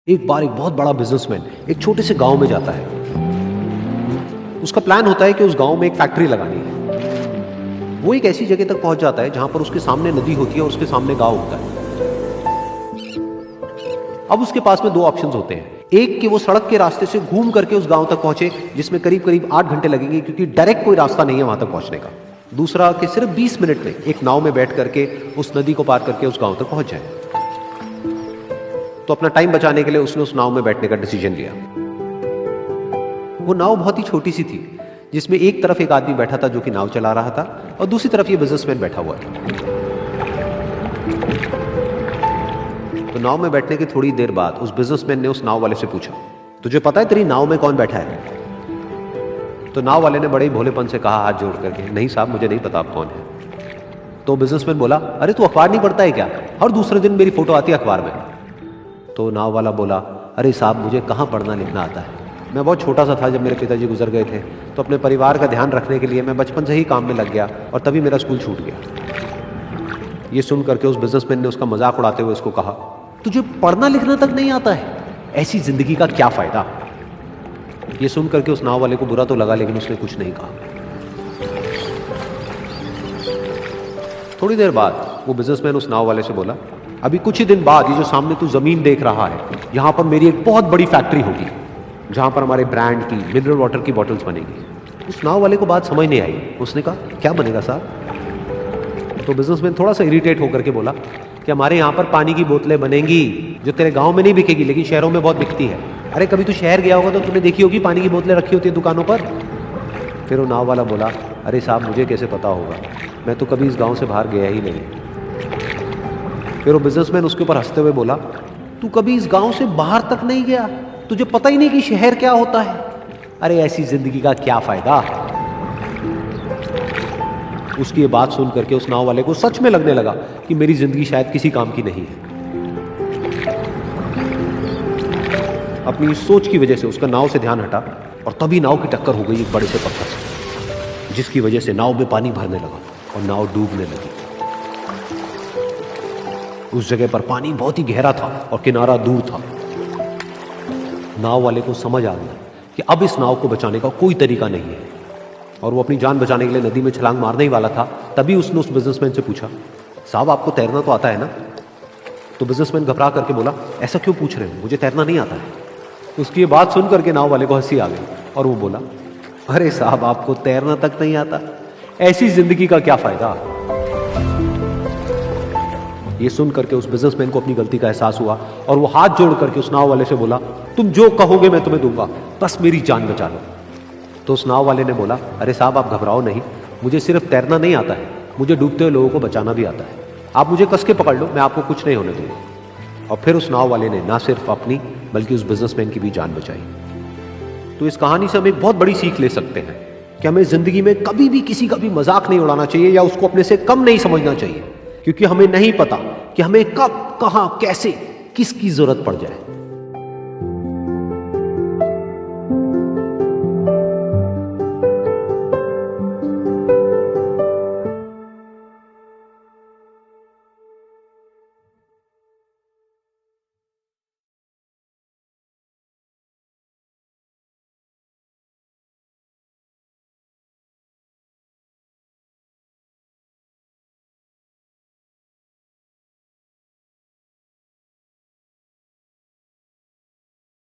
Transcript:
एक बार एक बहुत बड़ा बिजनेसमैन एक छोटे से गांव में जाता है। उसका प्लान होता है कि उस गांव में एक फैक्ट्री लगानी है। वो एक ऐसी जगह तक पहुंच जाता है जहां पर उसके सामने नदी होती है और उसके सामने गांव होता है। अब उसके पास में दो ऑप्शंस होते हैं, एक कि वो सड़क के रास्ते से घूम करके उस गांव तक पहुंचे जिसमें करीब करीब 8 घंटे लगेंगे क्योंकि डायरेक्ट कोई रास्ता नहीं है वहां तक पहुंचने का। दूसरा कि सिर्फ 20 मिनट में एक नाव में बैठ करके उस नदी को पार करके उस गांव तक पहुंच जाए। तो अपना टाइम बचाने के लिए उसने उस नाव में बैठने का डिसीजन लिया। वो नाव बहुत ही छोटी सी थी जिसमें एक तरफ एक आदमी बैठा था जो कि नाव चला रहा था और दूसरी तरफ ये बिजनेसमैन बैठा हुआ था। तो नाव में बैठने की थोड़ी देर बाद उस बिजनेसमैन ने उस नाव वाले से पूछा, तुझे पता है तेरी नाव में कौन बैठा है? तो नाव वाले ने बड़े ही भोलेपन से कहा हाथ जोड़ करके, नहीं साहब मुझे नहीं पता आप कौन है। तो बिजनेसमैन बोला, अरे तू अखबार नहीं पढ़ता है क्या? हर दूसरे दिन मेरी फोटो आती है अखबार में। तो नाव वाला बोला, अरे साहब मुझे कहाँ पढ़ना लिखना आता है, मैं बहुत छोटा सा था जब मेरे पिताजी गुजर गए थे, तो अपने परिवार का ध्यान रखने के लिए मैं बचपन से ही काम में लग गया और तभी मेरा स्कूल छूट गया। ये सुन करके उस बिजनेसमैन ने उसका मजाक उड़ाते हुए उसको कहा, तुझे पढ़ना लिखना तक नहीं आता है, ऐसी जिंदगी का क्या फायदा? ये सुन करके उस नाव वाले को बुरा तो लगा लेकिन उसने कुछ नहीं कहा। थोड़ी देर बाद वो बिजनेसमैन उस नाव वाले से बोला, अभी कुछ ही दिन बाद ये जो सामने तू जमीन देख रहा है, यहां पर मेरी एक बहुत बड़ी फैक्ट्री होगी जहां पर हमारे ब्रांड की मिनरल वाटर की बॉटल्स बनेगी। उस नाव वाले को बात समझ नहीं आई। उसने कहा, क्या बनेगा साहब? तो बिजनेसमैन थोड़ा सा इरिटेट होकर के बोला कि हमारे यहाँ पर पानी की बोतलें बनेंगी जो तेरे गांव में नहीं बिकेगी लेकिन शहरों में बहुत बिकती है। अरे कभी तू शहर गया होगा तो तूने देखी होगी पानी की बोतलें रखी होती है दुकानों पर। फिर वो नाव वाला बोला, अरे साहब मुझे कैसे पता होगा, मैं तो कभी इस गाँव से बाहर गया ही नहीं। फिर वो बिजनेसमैन उसके ऊपर हंसते हुए बोला, तू कभी इस गांव से बाहर तक नहीं गया, तुझे पता ही नहीं कि शहर क्या होता है? अरे ऐसी जिंदगी का क्या फायदा? उसकी ये बात सुन करके उस नाव वाले को सच में लगने लगा कि मेरी जिंदगी शायद किसी काम की नहीं है। अपनी सोच की वजह से उसका नाव से ध्यान हटा और तभी नाव की टक्कर हो गई एक बड़े से पत्थर से, जिसकी वजह से नाव में पानी भरने लगा और नाव डूबने लगी। उस जगह पर पानी बहुत ही गहरा था और किनारा दूर था। नाव वाले को समझ आ गया कि अब इस नाव को बचाने का कोई तरीका नहीं है और वो अपनी जान बचाने के लिए नदी में छलांग मारने ही वाला था। तभी उसने उस बिजनेसमैन से पूछा, साहब आपको तैरना तो आता है ना? तो बिजनेसमैन घबरा करके बोला, ऐसा क्यों पूछ रहे हो, मुझे तैरना नहीं आता है। उसकी ये बात सुन करके नाव वाले को हंसी आ गई और वो बोला, अरे साहब आपको तैरना तक नहीं आता, ऐसी जिंदगी का क्या फायदा? ये सुन करके उस बिजनेसमैन को अपनी गलती का एहसास हुआ और वो हाथ जोड़ करके उस नाव वाले से बोला, तुम जो कहोगे मैं तुम्हें दूंगा, बस मेरी जान बचा लो। तो उस नाव वाले ने बोला, अरे साहब आप घबराओ नहीं, मुझे सिर्फ तैरना नहीं आता है, मुझे डूबते हुए लोगों को बचाना भी आता है। आप मुझे कस के पकड़ लो, मैं आपको कुछ नहीं होने दूंगा। और फिर उस नाव वाले ने ना सिर्फ अपनी बल्कि उस बिजनेसमैन की भी जान बचाई। तो इस कहानी से हम एक बहुत बड़ी सीख ले सकते हैं कि हमें जिंदगी में कभी भी किसी का भी मजाक नहीं उड़ाना चाहिए या उसको अपने से कम नहीं समझना चाहिए, क्योंकि हमें नहीं पता कि हमें कब, कहां, कैसे, किसकी जरूरत पड़ जाए।